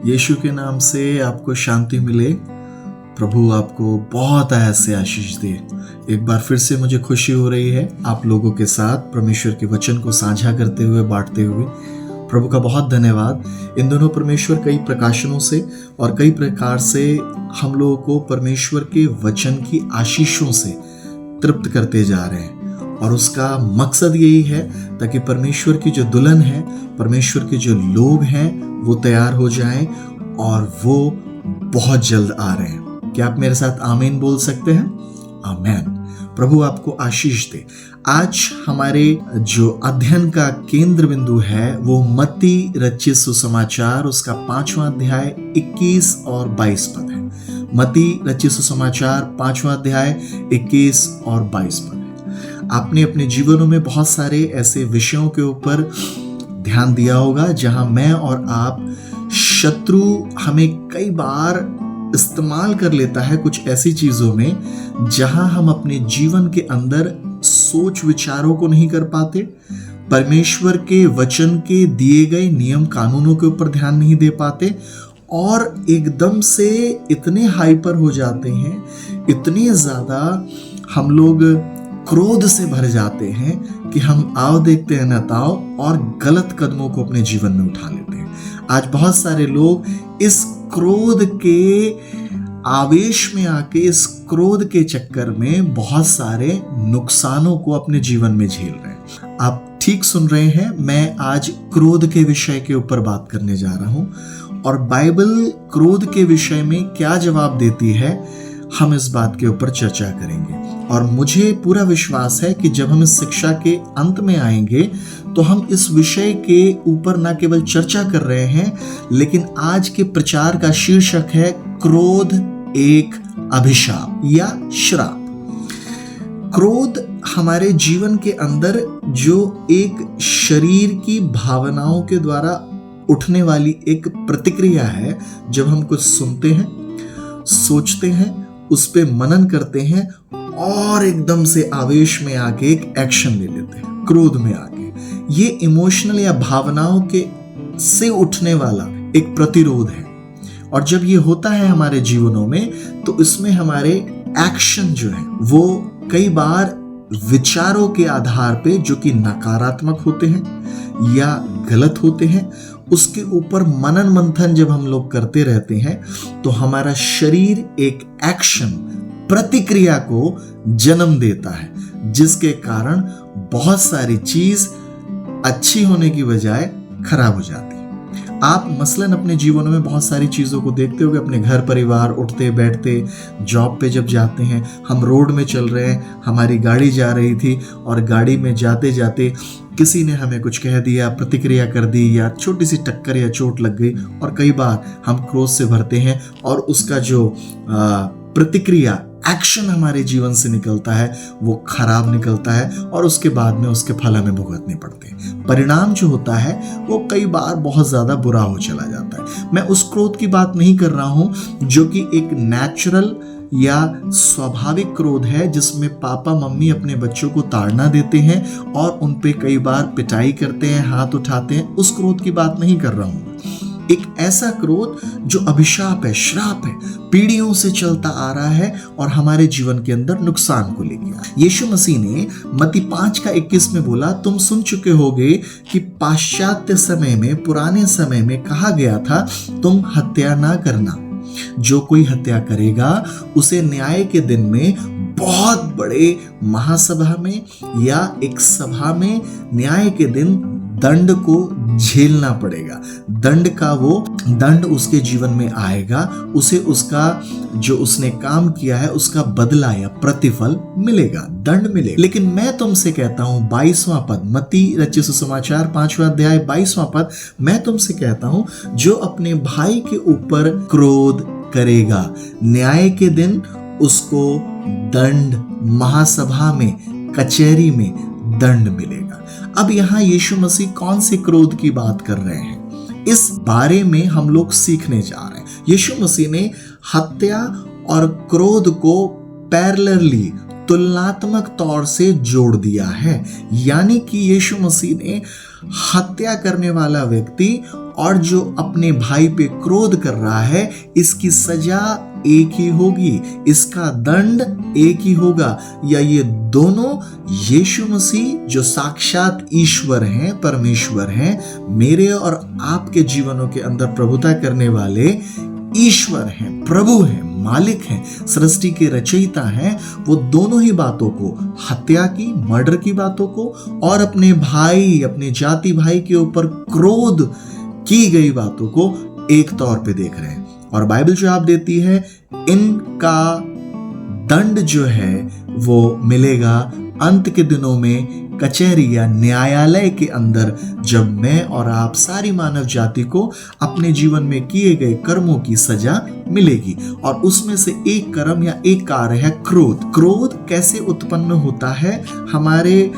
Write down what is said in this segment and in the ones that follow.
यीशु के नाम से आपको शांति मिले। प्रभु आपको बहुत ऐसे आशीष दे। एक बार फिर से मुझे खुशी हो रही है आप लोगों के साथ परमेश्वर के वचन को साझा करते हुए, बांटते हुए। प्रभु का बहुत धन्यवाद। इन दोनों परमेश्वर कई प्रकाशनों से और कई प्रकार से हम लोगों को परमेश्वर के वचन की आशीषों से तृप्त करते जा रहे हैं, और उसका मकसद यही है ताकि परमेश्वर की जो दुल्हन है, परमेश्वर के जो लोग हैं, वो तैयार हो जाएं, और वो बहुत जल्द आ रहे हैं। क्या आप मेरे साथ आमीन बोल सकते हैं? आमीन। प्रभु आपको आशीष दे। आज हमारे जो अध्ययन का केंद्र बिंदु है वो मत्ती रचित सुसमाचार, उसका 5वां अध्याय 21 और 22 पद है। मत्ती रचित सुसमाचार 5वां अध्याय 21 और 22 पद है। आपने अपने जीवनों में बहुत सारे ऐसे विषयों के ऊपर ध्यान दिया होगा जहां मैं और आप, शत्रु हमें कई बार इस्तेमाल कर लेता है कुछ ऐसी चीजों में जहां हम अपने जीवन के अंदर सोच विचारों को नहीं कर पाते, परमेश्वर के वचन के दिए गए नियम कानूनों के ऊपर ध्यान नहीं दे पाते, और एकदम से इतने हाइपर हो जाते हैं, इतने ज्यादा हम लोग क्रोध से भर जाते हैं कि हम आओ देखते हैं न ताओ और गलत कदमों को अपने जीवन में उठा लेते हैं। आज बहुत सारे लोग इस क्रोध के आवेश में आके, इस क्रोध के चक्कर में बहुत सारे नुकसानों को अपने जीवन में झेल रहे हैं। आप ठीक सुन रहे हैं, मैं आज क्रोध के विषय के ऊपर बात करने जा रहा हूं, और बाइबल क्रोध के विषय में क्या जवाब देती है, हम इस बात के ऊपर चर्चा करेंगे। और मुझे पूरा विश्वास है कि जब हम इस शिक्षा के अंत में आएंगे तो हम इस विषय के ऊपर न केवल चर्चा कर रहे हैं, लेकिन आज के प्रचार का शीर्षक है क्रोध एक अभिशाप या श्राप। क्रोध हमारे जीवन के अंदर जो एक शरीर की भावनाओं के द्वारा उठने वाली एक प्रतिक्रिया है। जब हम कुछ सुनते हैं, सोचते हैं, उस पे मनन करते हैं और एकदम से आवेश में आके एक एक्शन ले लेते हैं, क्रोध में आके। ये इमोशनल या भावनाओं के से उठने वाला एक प्रतिरोध है, और जब ये होता है हमारे जीवनों में तो इसमें हमारे एक्शन जो है वो कई बार विचारों के आधार पे, जो कि नकारात्मक होते हैं या गलत होते हैं, उसके ऊपर मनन मंथन जब हम लोग करते रहते हैं तो हमारा शरीर एक एक्शन, प्रतिक्रिया को जन्म देता है, जिसके कारण बहुत सारी चीज अच्छी होने की बजाय खराब हो जाती है। आप मसलन अपने जीवन में बहुत सारी चीज़ों को देखते होंगे, अपने घर परिवार, उठते बैठते, जॉब पे जब जाते हैं, हम रोड में चल रहे हैं, हमारी गाड़ी जा रही थी और गाड़ी में जाते जाते किसी ने हमें कुछ कह दिया, प्रतिक्रिया कर दी, या छोटी सी टक्कर या चोट लग गई, और कई बार हम क्रोध से भरते हैं और उसका जो प्रतिक्रिया, एक्शन हमारे जीवन से निकलता है वो खराब निकलता है, और उसके बाद में उसके फल हमें भुगतने पड़ते हैं। परिणाम जो होता है वो कई बार बहुत ज्यादा बुरा हो चला जाता है। मैं उस क्रोध की बात नहीं कर रहा हूं जो कि एक नेचुरल या स्वाभाविक क्रोध है, जिसमें पापा मम्मी अपने बच्चों को ताड़ना देते हैं और उन पे कई बार पिटाई करते हैं, हाथ उठाते हैं। उस क्रोध की बात नहीं कर रहा हूं। एक ऐसा क्रोध जो अभिशाप है, श्राप है, पीढ़ियों से चलता आ रहा है और हमारे जीवन के अंदर नुकसान को लेके आया। यीशु मसीह ने मत्ती 5:21 में बोला, तुम सुन चुके होगे कि पाश्चात्य समय में, पुराने समय में कहा गया था, तुम हत्या ना करना। जो कोई हत्या करेगा उसे न्याय के दिन में बहुत बड़े महासभा में या एक सभा में न्याय के दिन दंड को झेलना पड़ेगा। दंड उसके जीवन में आएगा, उसे उसका जो उसने काम किया है उसका बदला या प्रतिफल मिलेगा, दंड मिलेगा। लेकिन मैं तुमसे कहता हूं, 22वां पद, मत्ती रचित सुसमाचार 5वां अध्याय 22वां पद, मैं तुमसे कहता हूं, जो अपने भाई के ऊपर क्रोध करेगा, न्याय के दिन उसको दंड, महासभा में, कचहरी में दंड मिलेगा। अब यहाँ यीशु मसीह कौन से क्रोध की बात कर रहे हैं, इस बारे में हम लोग सीखने जा रहे हैं। यीशु मसीह ने हत्या और क्रोध को पैरेलली, तुलनात्मक तौर से जोड़ दिया है। यानी कि यीशु मसीह ने हत्या करने वाला व्यक्ति और जो अपने भाई पे क्रोध कर रहा है, इसकी सजा एक ही होगी, इसका दंड एक ही होगा। या ये दोनों यीशु मसीह जो साक्षात ईश्वर हैं, परमेश्वर हैं, मेरे और आपके जीवनों के अंदर प्रभुता करने वाले ईश्वर हैं, प्रभु हैं, मालिक हैं, सृष्टि के रचयिता हैं, वो दोनों ही बातों को, हत्या की, मर्डर की बातों को और अपने भाई, अपने जाति भाई के ऊपर क्रोध की गई बातों को एक तौर पे देख रहे हैं। और बाइबल जवाब देती है इनका दंड जो है वो मिलेगा अंत के दिनों में, कचहरी या न्यायालय के अंदर, जब मैं और आप सारी मानव जाति को अपने जीवन में किए गए कर्मों की सजा मिलेगी। और उसमें से एक कर्म या एक कार्य है क्रोध। क्रोध कैसे उत्पन्न होता है? हमारे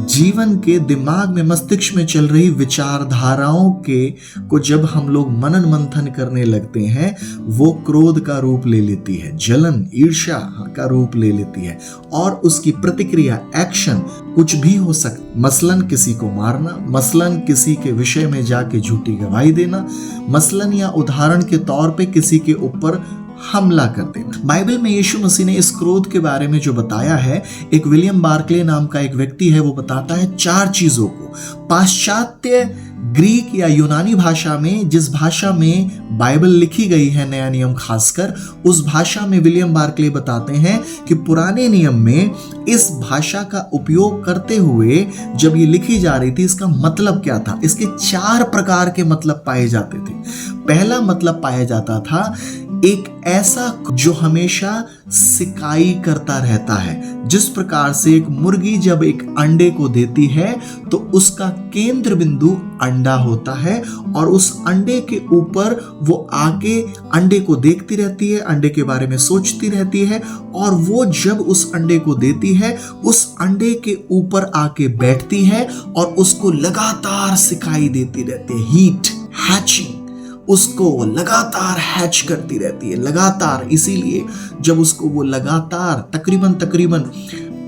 जीवन के दिमाग में, मस्तिष्क में चल रही विचारधाराओं को जब हम लोग मनन मंथन करने लगते हैं, वो क्रोध का रूप ले लेती है, जलन, ईर्ष्या का रूप ले लेती है। और उसकी प्रतिक्रिया, एक्शन कुछ भी हो सकता, मसलन किसी को मारना, मसलन किसी के विषय में जाके झूठी गवाही देना, मसलन या उदाहरण के तौर पे किसी के ऊपर हमला कर देना। बाइबल में यीशु मसीह ने इस क्रोध के बारे में जो बताया है, एक विलियम बार्कले नाम का एक व्यक्ति है, वो बताता है 4 चीजों को। पाश्चात्य ग्रीक या यूनानी भाषा में, जिस भाषा में बाइबल लिखी गई है, नया नियम खासकर, उस भाषा में विलियम बार्कले बताते हैं कि पुराने नियम में इस भाषा का उपयोग करते हुए जब ये लिखी जा रही थी, इसका मतलब क्या था? इसके 4 प्रकार के मतलब पाए जाते थे। पहला मतलब पाया जाता था एक ऐसा जो हमेशा सिकाई करता रहता है। जिस प्रकार से एक मुर्गी जब एक अंडे को देती है तो उसका केंद्र बिंदु अंडा होता है और उस अंडे के ऊपर वो आके अंडे को देखती रहती है, अंडे के बारे में सोचती रहती है, और वो जब उस अंडे को देती है, उस अंडे के ऊपर आके बैठती है और उसको लगातार सिकाई देती रहती है, हीट, हैचिंग, उसको लगातार हैच करती रहती है, लगातार। इसीलिए जब उसको वो लगातार तकरीबन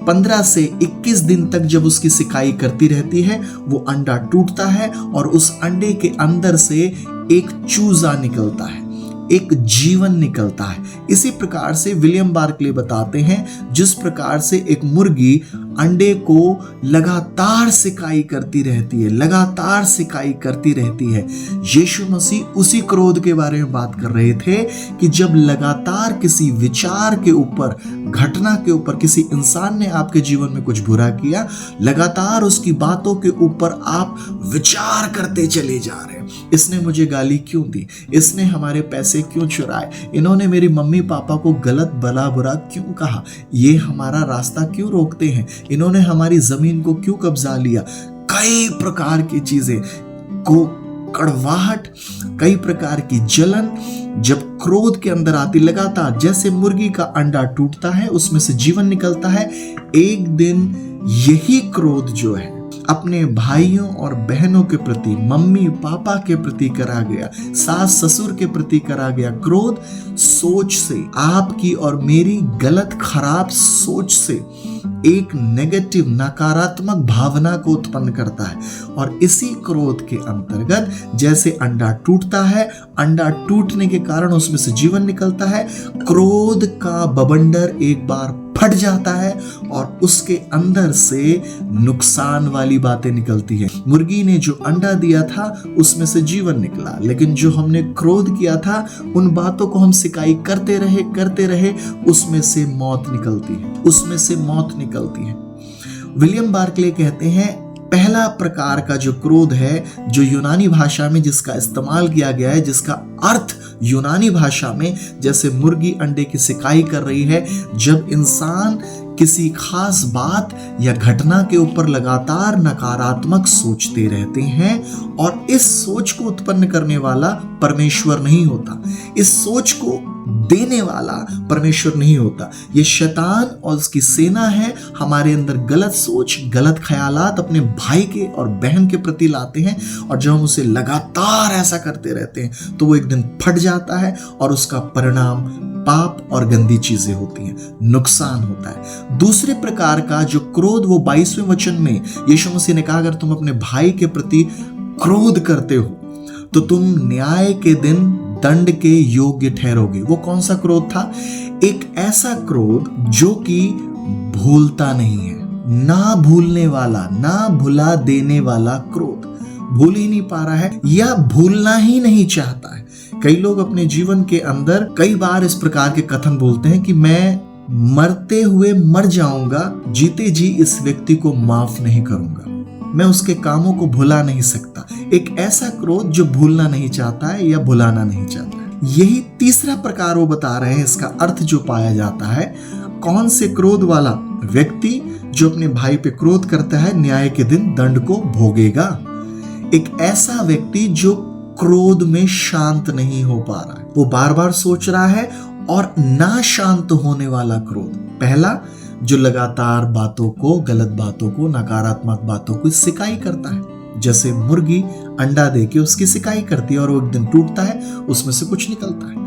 15 से 21 दिन तक जब उसकी सिकाई करती रहती है, वो अंडा टूटता है और उस अंडे के अंदर से एक चूजा निकलता है, एक जीवन निकलता है। इसी प्रकार से विलियम बार्कले बताते हैं, जिस प्रकार से एक मुर्गी अंडे को लगातार सिकाई करती रहती है, लगातार सिकाई करती रहती है, यीशु मसीह उसी क्रोध के बारे में बात कर रहे थे कि जब लगातार किसी विचार के ऊपर, घटना के ऊपर, किसी इंसान ने आपके जीवन में कुछ बुरा किया, लगातार उसकी बातों के ऊपर आप विचार करते चले जा रहे हैं। इसने मुझे गाली क्यों दी? इसने हमारे पैसे क्यों चुराए? इन्होंने मेरी मम्मी पापा को गलत भला बुरा क्यों कहा? ये हमारा रास्ता क्यों रोकते हैं? इन्होंने हमारी जमीन को क्यों कब्जा लिया? कई प्रकार की चीजें को, कड़वाहट, कई प्रकार की जलन जब क्रोध के अंदर आती, लगातार जैसे मुर्गी का अंडा टूटता है, उसमें से जीवन निकलता है, एक दिन यही क्रोध जो है अपने भाइयों और बहनों के प्रति, मम्मी पापा के प्रति करा गया, सास ससुर के प्रति करा गया क्रोध, सोच से, आपकी और मेरी गलत खराब सोच से एक नेगेटिव, नकारात्मक भावना को उत्पन्न करता है। और इसी क्रोध के अंतर्गत जैसे अंडा टूटता है, अंडा टूटने के कारण उसमें से जीवन निकलता है, क्रोध का बवंडर एक बार फट जाता है और उसके अंदर से नुकसान वाली बातें निकलती है। मुर्गी ने जो अंडा दिया था उसमें से जीवन निकला, लेकिन जो हमने क्रोध किया था, उन बातों को हम सिकाई करते रहे, उसमें से मौत निकलती है, उसमें से मौत निकलती है। विलियम बार्कले कहते हैं, पहला प्रकार का जो क्रोध है, जो यूनानी भाषा में जिसका इस्तेमाल किया गया है, जिसका अर्थ यूनानी भाषा में जैसे मुर्गी अंडे की सिकाई कर रही है, जब इंसान किसी खास बात या घटना के ऊपर लगातार नकारात्मक सोचते रहते हैं, और इस सोच को उत्पन्न करने वाला परमेश्वर नहीं होता, इस सोच को देने वाला परमेश्वर नहीं होता, ये शैतान और उसकी सेना है, हमारे अंदर गलत सोच, गलत ख्यालात अपने भाई के और बहन के प्रति लाते हैं, और जब हम उसे लगातार ऐसा करते रहते हैं तो वो एक दिन फट जाता है और उसका परिणाम पाप और गंदी चीजें होती हैं, नुकसान होता है। दूसरे प्रकार का जो क्रोध, वो 22वें वचन में यीशु मसीह ने कहा, अगर तुम अपने भाई के प्रति क्रोध करते हो तो तुम न्याय के दिन दंड के योग्य ठहरोगे। वो कौन सा क्रोध था? एक ऐसा क्रोध जो कि भूलता नहीं है, ना भूलने वाला, ना भुला देने वाला क्रोध। भूल ही नहीं पा रहा है या भूलना ही नहीं चाहता है। कई लोग अपने जीवन के अंदर कई बार इस प्रकार के कथन बोलते हैं कि मैं मरते हुए मर जाऊंगा, जीते जी इस व्यक्ति को माफ नहीं करूंगा, मैं उसके कामों को भुला नहीं सकता। एक ऐसा क्रोध जो भूलना नहीं चाहता है या भुलाना नहीं चाहता है। यही तीसरा प्रकार वो बता रहे हैं। इसका अर्थ जो पाया जाता है, कौन से क्रोध वाला व्यक्ति जो अपने भाई पे क्रोध करता है न्याय के दिन दंड को भोगेगा। एक ऐसा व्यक्ति जो क्रोध में शांत नहीं हो पा रहा है, वो बार बार सोच रहा है, और ना शांत होने वाला क्रोध। पहला, जो लगातार बातों को, गलत बातों को, नकारात्मक बातों को सिकाई करता है। जैसे मुर्गी अंडा देके उसकी सिकाई करती है और वो एक दिन टूटता है, उसमें से कुछ निकलता है।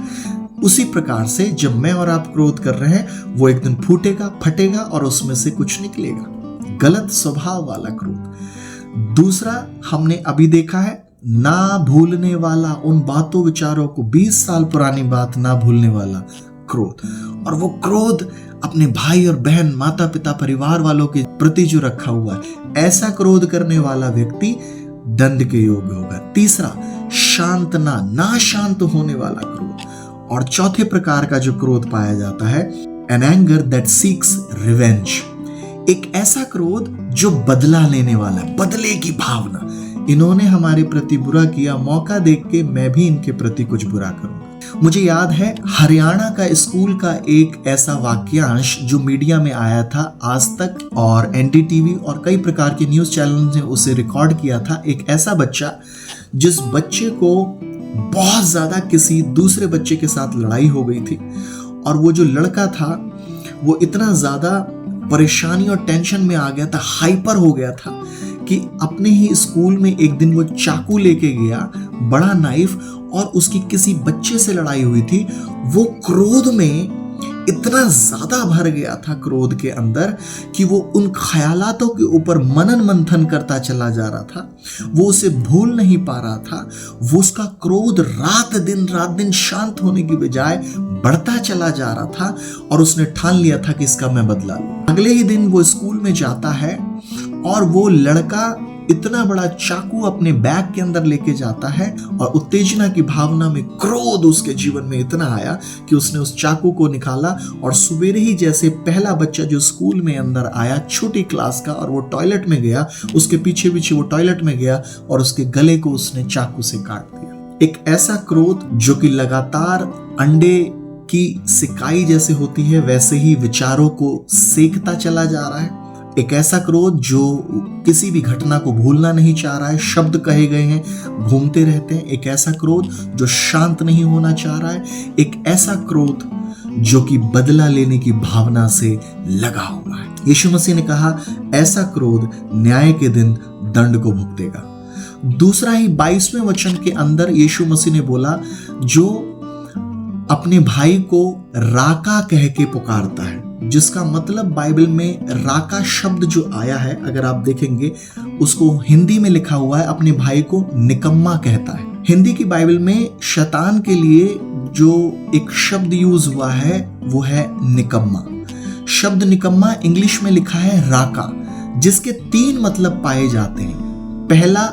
उसी प्रकार से जब मैं और आप क्रोध कर रहे हैं, वो एक दिन फूटेगा, फटेगा और उसमें से कुछ निकलेगा। गलत स्वभाव वाला क्रोध। दूसरा हमने अभी देखा है, ना भूलने वाला, उन बातों विचारों को, 20 साल पुरानी बात ना भूलने वाला क्रोध। और वो क्रोध अपने भाई और बहन, माता पिता, परिवार वालों के प्रति जो रखा हुआ है, ऐसा क्रोध करने वाला व्यक्ति दंड के योग्य होगा। तीसरा, शांत ना शांत होने वाला क्रोध। और चौथे प्रकार का जो क्रोध पाया जाता है, an anger that seeks revenge. एक ऐसा क्रोध जो बदला लेने वाला है, बदले की भावना। इन्होंने हमारे प्रति बुरा किया, मौका देख के मैं भी इनके प्रति कुछ बुरा करूंगा। मुझे याद है हरियाणा का स्कूल का एक ऐसा वाक्यांश जो मीडिया में आया था, आज तक और एनडीटीवी और कई प्रकार के न्यूज चैनल ने उसे रिकॉर्ड किया था। एक ऐसा बच्चा, जिस बच्चे को बहुत ज्यादा किसी दूसरे बच्चे के साथ लड़ाई हो गई थी, और वो जो लड़का था वो इतना ज्यादा परेशानी और टेंशन में आ गया था, हाइपर हो गया था, कि अपने ही स्कूल में एक दिन वो चाकू लेके गया, बड़ा नाइफ, और उसकी किसी बच्चे से लड़ाई हुई थी। वो क्रोध में इतना ज्यादा भर गया था, क्रोध के अंदर, कि वो उन ख्यालातों के ऊपर मनन मंथन करता चला जा रहा था। वो उसे भूल नहीं पा रहा था। वो उसका क्रोध रात दिन शांत होने की बजाय बढ़ता चला जा रहा था, और उसने ठान लिया था कि इसका मैं बदला लूं। अगले ही दिन वो स्कूल में जाता है और वो लड़का इतना बड़ा चाकू अपने बैग के अंदर लेके जाता है, और उत्तेजना की भावना में क्रोध उसके जीवन में इतना आया कि उसने उस चाकू को निकाला, और सुबेरे ही जैसे पहला बच्चा जो स्कूल में अंदर आया, छोटी क्लास का, और वो टॉयलेट में गया, उसके पीछे पीछे वो टॉयलेट में गया और उसके गले को उसने चाकू से काट दिया। एक ऐसा क्रोध जो कि लगातार अंडे की सिकाई जैसे होती है, वैसे ही विचारों को सेकता चला जा रहा है। एक ऐसा क्रोध जो किसी भी घटना को भूलना नहीं चाह रहा है, शब्द कहे गए हैं घूमते रहते हैं। एक ऐसा क्रोध जो शांत नहीं होना चाह रहा है। एक ऐसा क्रोध जो कि बदला लेने की भावना से लगा हुआ है। यीशु मसीह ने कहा, ऐसा क्रोध न्याय के दिन दंड को भुगतेगा। दूसरा ही 22वें वचन के अंदर यीशु मसीह ने बोला, जो अपने भाई को राका कह के पुकारता है, जिसका मतलब बाइबल में राका शब्द जो आया है, अगर आप देखेंगे उसको हिंदी में लिखा हुआ है, अपने भाई को निकम्मा कहता है। हिंदी की बाइबल में शैतान के लिए जो एक शब्द यूज हुआ है वो है निकम्मा। शब्द निकम्मा इंग्लिश में लिखा है राका, जिसके 3 मतलब पाए जाते हैं। पहला,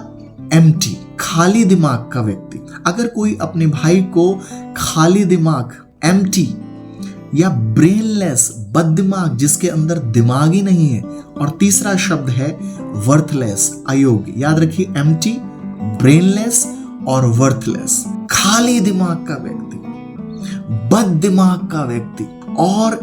एम्प्टी, खाली दिमाग का व्यक्ति। अगर कोई अपने भाई को खाली दिमाग, एम्प्टी या ब्रेनलेस, बददिमाग, जिसके अंदर दिमाग ही नहीं है। और तीसरा शब्द है वर्थलेस, अयोग्य। याद रखिए, एम्प्टी, ब्रेनलेस और वर्थलेस। खाली दिमाग का व्यक्ति, बददिमाग का व्यक्ति और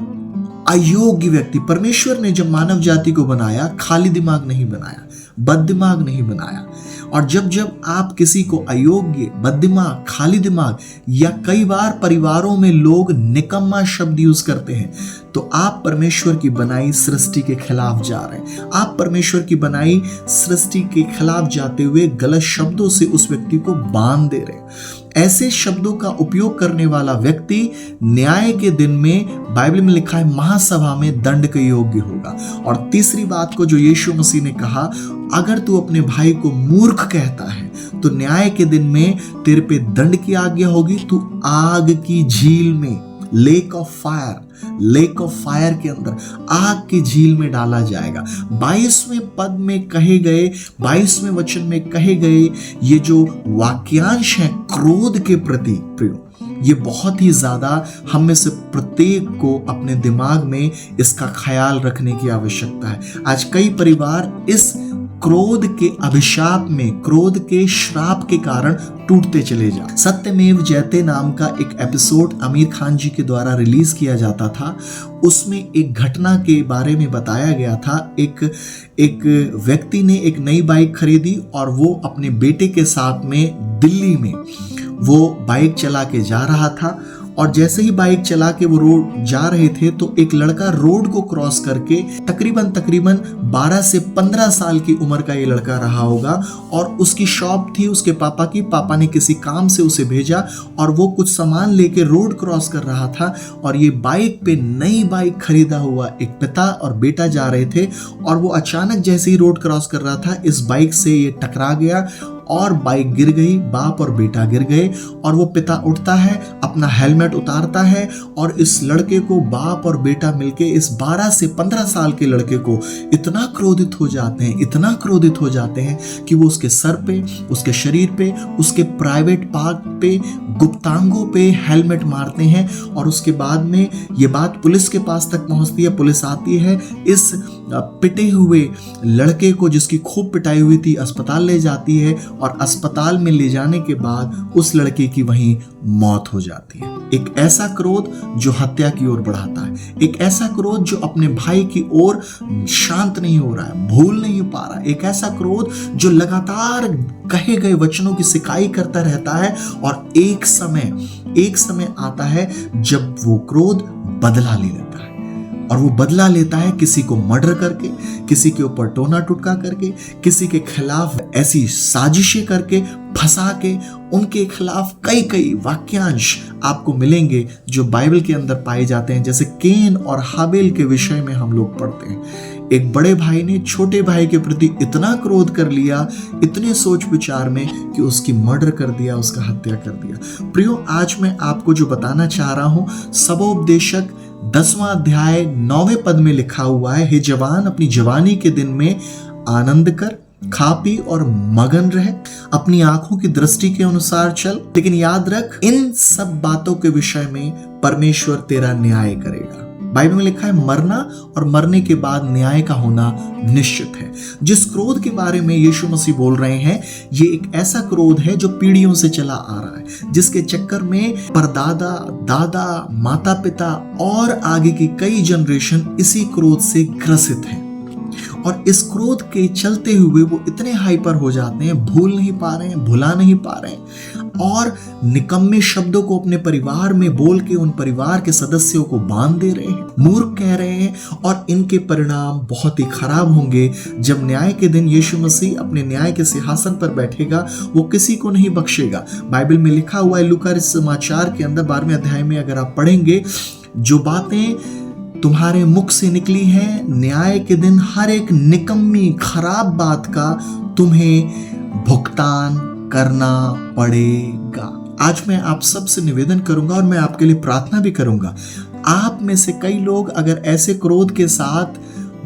अयोग्य व्यक्ति। परमेश्वर ने जब मानव जाति को बनाया, खाली दिमाग नहीं बनाया, बददिमाग नहीं बनाया। और जब जब आप किसी को अयोग्य, बददिमाग, खाली दिमाग, या कई बार परिवारों में लोग निकम्मा शब्द यूज करते हैं, तो आप परमेश्वर की बनाई सृष्टि के खिलाफ जा रहे हैं। आप परमेश्वर की बनाई सृष्टि के खिलाफ जाते हुए गलत शब्दों से उस व्यक्ति को बांध दे रहे हैं। ऐसे शब्दों का उपयोग करने वाला व्यक्ति न्याय के दिन में, बाइबल में लिखा है, महासभा में दंड के योग्य होगा। और तीसरी बात को जो यीशु मसीह ने कहा, अगर तू अपने भाई को मूर्ख कहता है तो न्याय के दिन में तेरे पे दंड की आज्ञा होगी, तू आग की झील में, लेक ऑफ फायर के अंदर, आग की झील में डाला जाएगा। 22वें पद में कहे गए, 22वें वचन में कहे गए ये जो वाक्यांश है क्रोध के प्रति, प्रियो, ये बहुत ही ज्यादा हम में से प्रत्येक को अपने दिमाग में इसका ख्याल रखने की आवश्यकता है। आज कई परिवार इस क्रोध के अभिशाप में, क्रोध के श्राप के कारण टूटते चले जा। सत्यमेव जयते नाम का एक एपिसोड आमिर खान जी के द्वारा रिलीज किया जाता था। उसमें एक घटना के बारे में बताया गया था। एक व्यक्ति ने एक नई बाइक खरीदी और वो अपने बेटे के साथ में दिल्ली में वो बाइक चला के जा रहा था, और जैसे ही बाइक चला के वो रोड जा रहे थे तो एक लड़का रोड को क्रॉस करके, तकरीबन 12 से 15 साल की उम्र का ये लड़का रहा होगा, और उसकी शॉप थी उसके पापा की। पापा ने किसी काम से उसे भेजा और वो कुछ सामान लेके रोड क्रॉस कर रहा था, और ये बाइक पे, नई बाइक खरीदा हुआ एक पिता और बेटा जा रहे थे, और वो अचानक जैसे ही रोड क्रॉस कर रहा था इस बाइक से ये टकरा गया और बाइक गिर गई, बाप और बेटा गिर गए। और वो पिता उठता है, अपना हेलमेट उतारता है, और इस लड़के को, बाप और बेटा मिलके इस 12 से 15 साल के लड़के को इतना क्रोधित हो जाते हैं, इतना क्रोधित हो जाते हैं कि वो उसके सर पे, उसके शरीर पे, उसके प्राइवेट पार्ट पे, गुप्तांगों पे हेलमेट मारते हैं। और उसके बाद में ये बात पुलिस के पास तक पहुंचती है। पुलिस आती है, इस पिटे हुए लड़के को, जिसकी खूब पिटाई हुई थी, अस्पताल ले जाती है, और अस्पताल में ले जाने के बाद उस लड़के की वहीं मौत हो जाती है। एक ऐसा क्रोध जो हत्या की ओर बढ़ाता है, एक ऐसा क्रोध जो अपने भाई की ओर शांत नहीं हो रहा है, भूल नहीं पा रहा है, एक ऐसा क्रोध जो लगातार कहे गए वचनों की सिकाई करता रहता है। और एक समय आता है जब वो क्रोध बदला ले लेता है, और वो बदला लेता है किसी को मर्डर करके, किसी के ऊपर टोना टुटका करके, किसी के खिलाफ ऐसी साजिशें करके, फंसा के, उनके खिलाफ कई वाक्यांश आपको मिलेंगे जो बाइबल के अंदर पाए जाते हैं। जैसे केन और हाबिल के विषय में हम लोग पढ़ते हैं, एक बड़े भाई ने छोटे भाई के प्रति इतना क्रोध कर लिया, इतने सोच विचार में, कि उसकी मर्डर कर दिया, उसका हत्या कर दिया। प्रियो, आज मैं आपको जो बताना चाह रहा हूं, सबोपदेशक 10वां अध्याय 9वें पद में लिखा हुआ है, हे जवान, अपनी जवानी के दिन में आनंद कर, खा पी और मगन रह, अपनी आंखों की दृष्टि के अनुसार चल, लेकिन याद रख, इन सब बातों के विषय में परमेश्वर तेरा न्याय करेगा। बाइबल में लिखा है, मरना और मरने के बाद न्याय का होना निश्चित है। जिस क्रोध के बारे में यीशु मसीह बोल रहे हैं, ये एक ऐसा क्रोध है जो पीढ़ियों से चला आ रहा है, जिसके चक्कर में परदादा, दादा, माता पिता और आगे की कई जनरेशन इसी क्रोध से ग्रसित हैं। और इस क्रोध के चलते हुए वो इतने हाइपर हो जाते हैं, भूल नहीं पा रहे हैं, भुला नहीं पा रहे हैं, और निकम्मे शब्दों को अपने परिवार में बोल के उन परिवार के सदस्यों को बांध दे रहे हैं, मूर्ख कह रहे हैं। और इनके परिणाम बहुत ही खराब होंगे। जब न्याय के दिन यीशु मसीह अपने न्याय के सिंहासन पर बैठेगा, वो किसी को नहीं बख्शेगा। बाइबल में लिखा हुआ है, लूका समाचार के अंदर 12वें अध्याय में अगर आप पढ़ेंगे, जो बातें तुम्हारे मुख से निकली है, न्याय के दिन हर एक निकम्मी खराब बात का तुम्हें भुगतान करना पड़ेगा। आज मैं आप सबसे निवेदन करूंगा और मैं आपके लिए प्रार्थना भी करूंगा। आप में से कई लोग अगर ऐसे क्रोध के साथ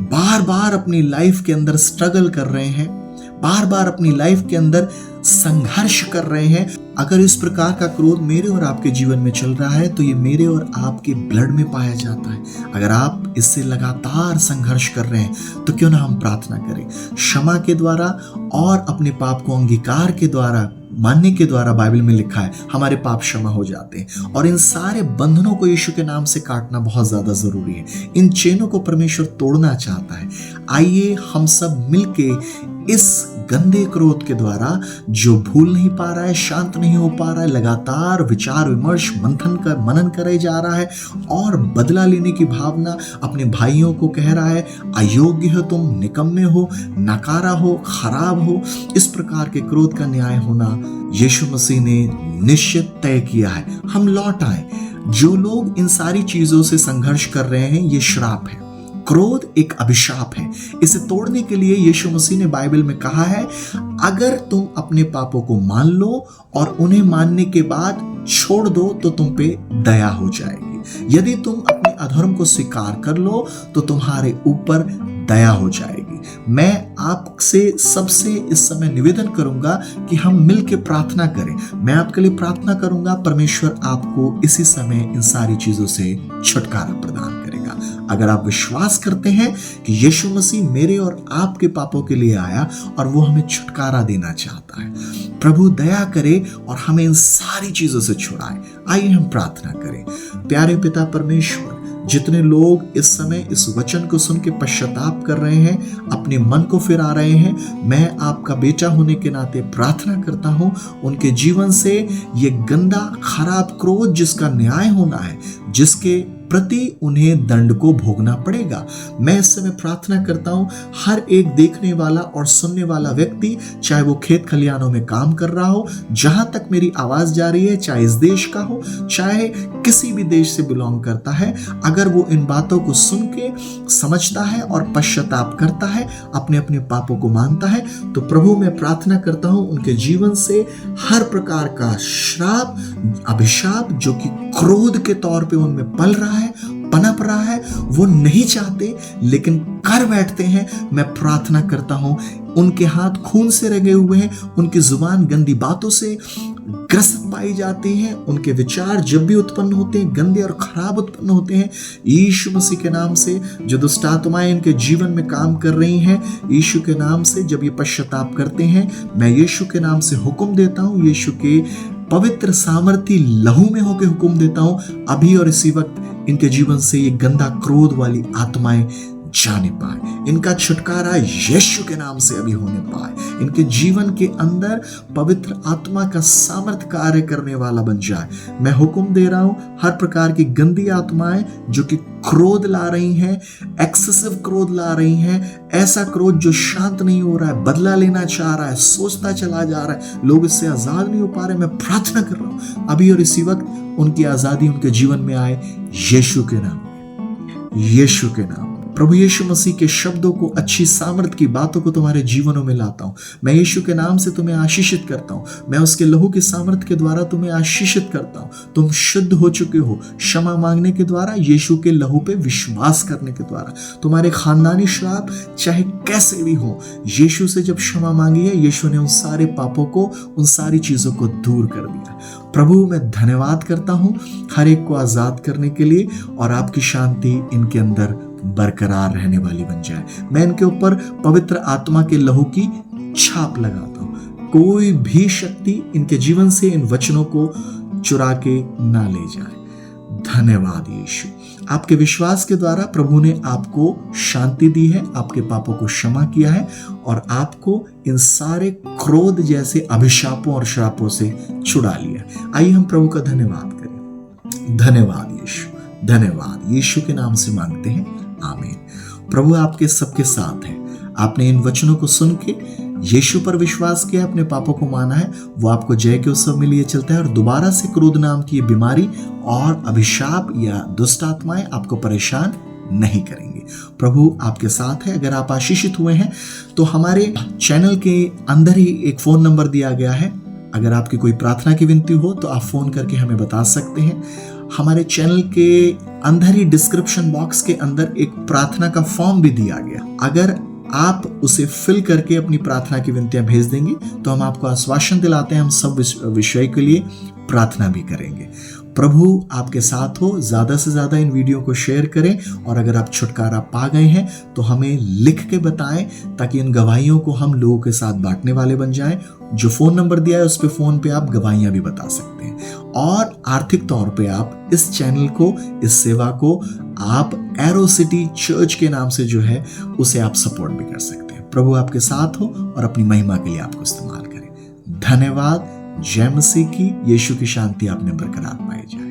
बार बार अपनी लाइफ के अंदर स्ट्रगल कर रहे हैं, बार बार अपनी लाइफ के अंदर संघर्ष कर रहे हैं, अगर इस प्रकार का क्रोध मेरे और आपके जीवन में चल रहा है, तो ये मेरे और आपके ब्लड में पाया जाता है। अगर आप इससे लगातार संघर्ष कर रहे हैं, तो क्यों ना हम प्रार्थना करें। क्षमा के द्वारा और अपने पाप को अंगीकार के द्वारा, मानने के द्वारा, बाइबल में लिखा है, हमारे पाप क्षमा हो जाते हैं। और इन सारे बंधनों को यीशु के नाम से काटना बहुत ज्यादा जरूरी है। इन चेनों को परमेश्वर तोड़ना चाहता है। आइए हम सब मिलके इस गंदे क्रोध के द्वारा जो भूल नहीं पा रहा है, शांत नहीं हो पा रहा है, लगातार विचार विमर्श मनन करे जा रहा है और बदला लेने की भावना अपने भाइयों को कह रहा है अयोग्य हो तुम, निकम्मे हो, नकारा हो, खराब हो, इस प्रकार के क्रोध का न्याय होना यीशु मसीह ने निश्चित तय किया है। हम लौट आए। जो लोग इन सारी चीजों से संघर्ष कर रहे हैं, ये श्राप है। क्रोध एक अभिशाप है। इसे तोड़ने के लिए यीशु मसीह ने बाइबल में कहा है, अगर तुम अपने पापों को मान लो और उन्हें मानने के बाद छोड़ दो तो तुम पे दया हो जाएगी। यदि तुम अपने अधर्म को स्वीकार कर लो तो तुम्हारे ऊपर दया हो जाएगी। मैं आपसे सबसे इस समय निवेदन करूंगा कि हम मिलकर प्रार्थना करें। मैं आपके लिए प्रार्थना करूंगा, परमेश्वर आपको इसी समय इन सारी चीजों से छुटकारा प्रदान करेगा। अगर आप विश्वास करते हैं कि यीशु मसीह मेरे और आपके पापों के लिए आया और वो हमें छुटकारा देना चाहता है, प्रभु दया करे और हमें इन सारी चीजों से छुड़ाए। आइए हम प्रार्थना करें। प्यारे पिता परमेश्वर, जितने लोग इस समय इस वचन को सुन के पश्चाताप कर रहे हैं, अपने मन को फिरा रहे हैं, मैं आपका बेटा होने के नाते प्रार्थना करता हूं उनके जीवन से ये गंदा खराब क्रोध जिसका न्याय होना है, जिसके प्रति उन्हें दंड को भोगना पड़ेगा, मैं इस समय प्रार्थना करता हूं हर एक देखने वाला और सुनने वाला व्यक्ति, चाहे वो खेत खलियानों में काम कर रहा हो, जहां तक मेरी आवाज जा रही है, चाहे इस देश का हो, चाहे किसी भी देश से बिलोंग करता है, अगर वो इन बातों को सुन के समझता है और पश्चाताप करता है, अपने अपने पापों को मानता है, तो प्रभु मैं प्रार्थना करता हूं उनके जीवन से हर प्रकार का श्राप, अभिशाप जो कि क्रोध के तौर पे उनमें पल रहा है, पनप रहा है, वो नहीं चाहते लेकिन कर बैठते हैं, मैं प्रार्थना करता हूं उनके हाथ खून से रंगे हुए हैं, उनकी जुबान गंदी बातों से ग्रसित पाई जाती है, उनके विचार जब भी उत्पन्न होते हैं गंदे और खराब उत्पन्न होते हैं। यीशु मसीह के नाम से जो दुष्ट आत्माएं इनके जीवन में काम कर रही हैं, यीशु के नाम से जब ये पश्चाताप करते हैं, मैं यीशु के नाम से हुक्म देता हूं, यीशु के पवित्र सामर्थी लहू में होकर हुक्म देता हूं, अभी और इसी वक्त इनके जीवन से ये गंदा क्रोध वाली आत्माएं जाने पाए, इनका छुटकारा यीशु के नाम से अभी होने पाए, इनके जीवन के अंदर पवित्र आत्मा का सामर्थ कार्य करने वाला बन जाए। मैं हुक्म दे रहा हूं हर प्रकार की गंदी आत्माएं जो कि क्रोध ला रही हैं, एक्सेसिव क्रोध ला रही हैं, ऐसा क्रोध जो शांत नहीं हो रहा है, बदला लेना चाह रहा है, सोचता चला जा रहा है, लोग इससे आजाद नहीं हो पा रहे, मैं प्रार्थना कर रहा हूं अभी और इसी वक्त उनकी आजादी उनके जीवन में आए, यीशु के नाम, यीशु के नाम। प्रभु यीशु मसीह के शब्दों को, अच्छी सामर्थ की बातों को तुम्हारे जीवनों में लाता हूं। मैं यीशु के नाम से तुम्हें आशीषित करता हूं, मैं उसके लहू की सामर्थ के द्वारा तुम्हें आशीषित करता हूं। तुम शुद्ध हो चुके हो क्षमा मांगने के द्वारा, यीशु के लहू पे विश्वास करने के द्वारा। तुम्हारे खानदानी श्राप चाहे कैसे भी हो, यीशु से जब क्षमा मांगी है, यीशु ने उन सारे पापों को, उन सारी चीजों को दूर कर दिया। प्रभु मैं धन्यवाद करता हूं हर एक को आजाद करने के लिए, और आपकी शांति इनके अंदर बरकरार रहने वाली बन जाए। मैं इनके ऊपर पवित्र आत्मा के लहू की छाप लगाता हूं, कोई भी शक्ति इनके जीवन से इन वचनों को चुरा के ना ले जाए। धन्यवाद यीशु, आपके विश्वास के द्वारा प्रभु ने आपको शांति दी है, आपके पापों को क्षमा किया है और आपको इन सारे क्रोध जैसे अभिशापों और श्रापों से छुड़ा लिया। आइए हम प्रभु का धन्यवाद करें। धन्यवाद यीशु, धन्यवाद यीशु के नाम से मांगते हैं, आमीन। प्रभु आपके सबके साथ है। आपने इन वचनों को सुन के यीशु पर विश्वास किया, अपने पापों को माना है, वो आपको जय के उत्सव में लिए चलता है और दोबारा से क्रोध नाम की बीमारी और अभिशाप या दुष्ट आत्माएं आपको परेशान नहीं करेंगे। प्रभु आपके साथ है। अगर आप आशीषित हुए हैं तो हमारे चैनल के अंदर ही एक फोन नंबर दिया गया है। अगर आपकी कोई प्रार्थना की विनती हो तो आप फोन करके हमें बता सकते हैं। हमारे चैनल के अंदर ही डिस्क्रिप्शन बॉक्स के अंदर एक प्रार्थना का फॉर्म भी दिया गया, अगर आप उसे फिल करके अपनी प्रार्थना की विनतियां भेज देंगे तो हम आपको आश्वासन दिलाते हैं हम सब विषय के लिए प्रार्थना भी करेंगे। प्रभु आपके साथ हो। ज्यादा से ज्यादा इन वीडियो को शेयर करें और अगर आप छुटकारा पा गए हैं तो हमें लिख के बताएं ताकि इन गवाहियों को हम लोगों के साथ बांटने वाले बन जाएं। जो फोन नंबर दिया है उस पे फोन पे आप गवाहियां भी बता सकते हैं और आर्थिक तौर पे आप इस चैनल को, इस सेवा को आप एरो सिटी चर्च के नाम से जो है उसे आप सपोर्ट भी कर सकते हैं। प्रभु आपके साथ हो और अपनी महिमा के लिए आपको इस्तेमाल करें। धन्यवाद। जय मसीह की। यीशु की शांति आप में बरकरार पाई जाए।